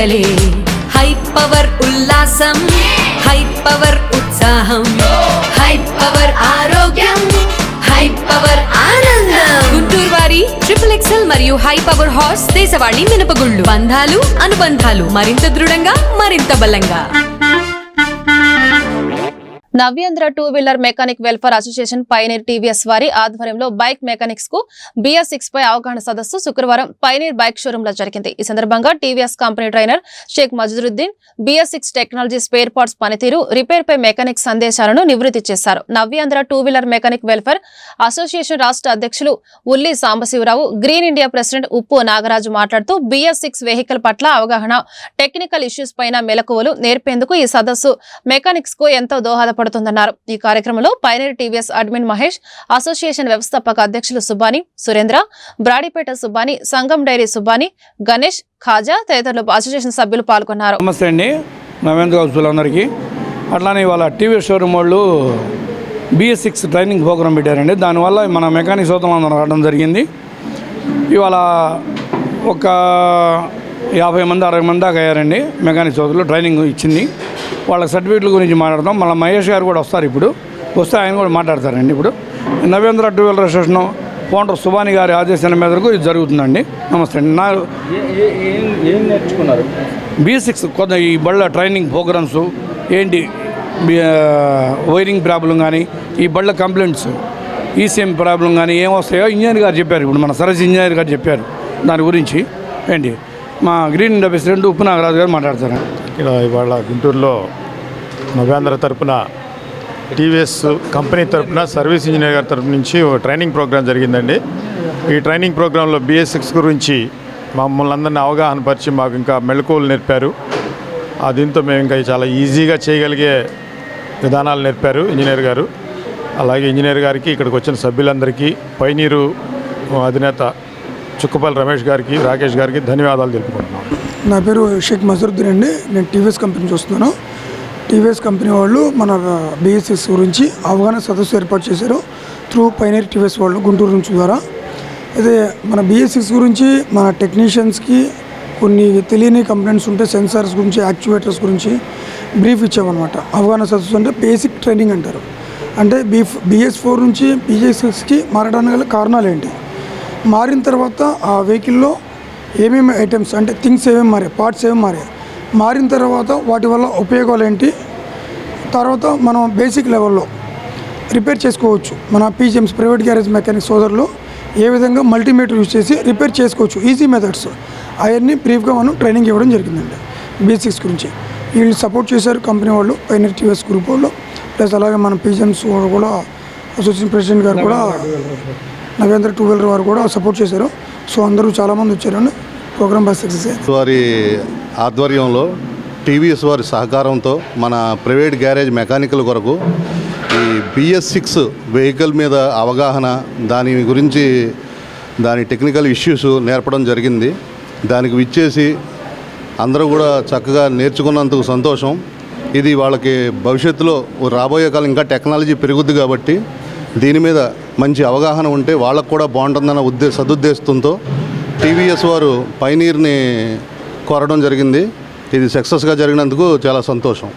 పండగలే high power ఉల్లాసం high power ఉత్సాహం high power ఆరోగ్యం హై పవర్ ఆనందం గుంటూరు వారి XXL మరియు హై పవర్ హార్స్ దేశవాళీ మినపగుళ్ళు బంధాలు అనుబంధాలు మరింత దృఢంగా మరింత బలంగా. Navyandhra two wheeler mechanic welfare association pioneer TVS వారి ఆధ్వర్యంలో బైక్ మెకానిక్స్ కు BS6 పై అవగాహన సదస్సు శుక్రవారం పైనీర్ బైక్ షోరూమ్ లో జరిగింది. ఈ సందర్భంగా TVS company trainer Shaik Mazharuddin BS6 technology spare parts పనితీరు, రిపేర్ పై మెకానిక్ సందేశాలను నివృత్తి చేశారు. Navyandhra two wheeler mechanic welfare association రాష్ట్ర అధ్యక్షులు ఉల్లి సాంబశివరావు, గ్రీన్ ఇండియా ప్రెసిడెంట్ ఉప్పు నాగరాజు మాట్లాడుతూ BS6 వెహికల్ పట్ల అవగాహన, టెక్నికల్ ఇష్యూస్ పైన మెలకువలు నేర్పేందుకు ఈ సదస్సు మెకానిక్స్ కు ఎంతో దోహదపడుతుందన్నారు. ఈ కార్యక్రమంలో pioneer TVS admin Mahesh, association వ్యవస్థాపక అధ్యక్షులు సుబ్బాని, సురేంద్ర, బ్రాడీపేట సుబ్బాని, సంగం డైరీ సుబ్బాని, గణేష్, ఖాజా తదితరులు అసోసియేషన్ సభ్యులు పాల్గొన్నారు. నమస్తే అండి, నవేంద్ర అందరికీ. అట్లానే ఇవాళ టీవీఎస్ షోరూమ్ వాళ్ళు BS6 ట్రైనింగ్ ప్రోగ్రామ్ పెట్టారండి. దానివల్ల మన మెకానిక్ సోదరులందరూ రావడం జరిగింది. ఇవాళ ఒక 50 మంది 60 మంది దాకా అయ్యారండి మెకానిక్ సోదరులు. ట్రైనింగ్ ఇచ్చింది వాళ్ళ సర్టిఫికేట్ల గురించి మాట్లాడతాం. మళ్ళీ మహేష్ గారు కూడా వస్తారు, ఇప్పుడు వస్తే ఆయన కూడా మాట్లాడతారండి. ఇప్పుడు Navendra two wheeler association founder Subani గారి ఆదేశాల మేరకు ఇది జరుగుతుందండి. నమస్తే అండి. ఏం నేర్చుకున్నారు? BS6 కొంత ఈ బళ్ళ ట్రైనింగ్ ప్రోగ్రామ్స్ ఏంటి, వైరింగ్ ప్రాబ్లం కానీ, ఈ బళ్ళ కంప్లైంట్స్, ECM ప్రాబ్లం కానీ ఏమొస్తాయో ఇంజనీర్ గారు చెప్పారు. ఇప్పుడు మన సర్వీస్ ఇంజనీర్ గారు చెప్పారు దాని గురించి. ఏంటి మా గ్రీన్ ఇండియా ప్రెసిడెంట్ ఉప్పు నాగరాజు గారు మాట్లాడతారు. ఇవాళ గుంటూరులో నవ్యాంధ్ర తరపున టీవీఎస్ కంపెనీ తరపున సర్వీస్ ఇంజనీర్ గారి తరపు నుంచి ట్రైనింగ్ ప్రోగ్రాం జరిగిందండి. ఈ ట్రైనింగ్ ప్రోగ్రాంలో BS6 గురించి మమ్మల్ని అందరినీ అవగాహన పరిచి మాకు ఇంకా మెళకువలు నేర్పారు. దీంతో మేము ఇంకా చాలా ఈజీగా చేయగలిగే విధానాలు నేర్పారు ఇంజనీర్ గారు. అలాగే ఇంజనీర్ గారికి, ఇక్కడికి వచ్చిన సభ్యులందరికీ, పైనీరు అధినేత చుక్కపల్లి రమేష్ గారికి, రాకేష్ గారికి ధన్యవాదాలు తెలుపుకుంటున్నాను. నా పేరు షేక్ మజరుద్దీన్ అండి. నేను టీవీఎస్ కంపెనీ చూస్తున్నాను. టీవీఎస్ కంపెనీ వాళ్ళు మన BS6 గురించి అవగాహన సదస్సు ఏర్పాటు చేశారు త్రూ పైనీర్ టీవీఎస్ వాళ్ళు గుంటూరు నుంచి ద్వారా. అయితే మన BS6 గురించి మన టెక్నీషియన్స్కి కొన్ని తెలియని కంప్లైంట్స్ ఉంటే సెన్సార్స్ గురించి, యాక్చువేటర్స్ గురించి బ్రీఫ్ ఇచ్చామన్నమాట. అవగాహన సదస్సు అంటే బేసిక్ ట్రైనింగ్ అంటారు. అంటే BS4 నుంచి BS6కి మారడానికి గల కారణాలు ఏంటి, మారిన తర్వాత ఆ వెహికల్లో ఏమేమి ఐటమ్స్ అంటే థింగ్స్ ఏమేమి మారాయి, పార్ట్స్ ఏమేమి మారాయి, మారిన తర్వాత వాటి వల్ల ఉపయోగాలు ఏంటి, తర్వాత మనం బేసిక్ లెవెల్లో రిపేర్ చేసుకోవచ్చు. మన PGMs ప్రైవేట్ గ్యారేజ్ మెకానిక్ సోదరులు ఏ విధంగా మల్టీమీటర్ యూజ్ చేసి రిపేర్ చేసుకోవచ్చు, ఈజీ మెథడ్స్ అవన్నీ బ్రీఫ్గా మనం ట్రైనింగ్ ఇవ్వడం జరిగిందండి BS6 గురించి. వీళ్ళు సపోర్ట్ చేశారు కంపెనీ వాళ్ళు, పైనీర్ టీవీఎస్ గ్రూప్ వాళ్ళు, ప్లస్ అలాగే మన PGMs కూడా అసోసియేషన్ ప్రెసిడెంట్ గారు కూడా, నవేంద్ర టూ వీలర్ వారు కూడా సపోర్ట్ చేశారు. సో అందరూ చాలామంది వచ్చారండి. ప్రోగ్రామ్ బాగా సక్సెస్ అయ్యింది. వారి ఆధ్వర్యంలో టీవీఎస్ వారి సహకారంతో మన ప్రైవేట్ గ్యారేజ్ మెకానికల్ కొరకు ఈ BS6 వెహికల్ మీద అవగాహన, దాని గురించి దాని టెక్నికల్ ఇష్యూస్ నేర్పడం జరిగింది. దానికి విచ్చేసి అందరూ కూడా చక్కగా నేర్చుకున్నందుకు సంతోషం. ఇది వాళ్ళకి భవిష్యత్తులో రాబోయే కాలం ఇంకా టెక్నాలజీ పెరుగుద్ది కాబట్టి దీని మీద మంచి అవగాహన ఉంటే వాళ్ళకు కూడా బాగుంటుందన్న సదుద్దేశంతో టీవీఎస్ వారు పైనీర్ని కోరడం జరిగింది. ఇది సక్సెస్గా జరిగినందుకు చాలా సంతోషం.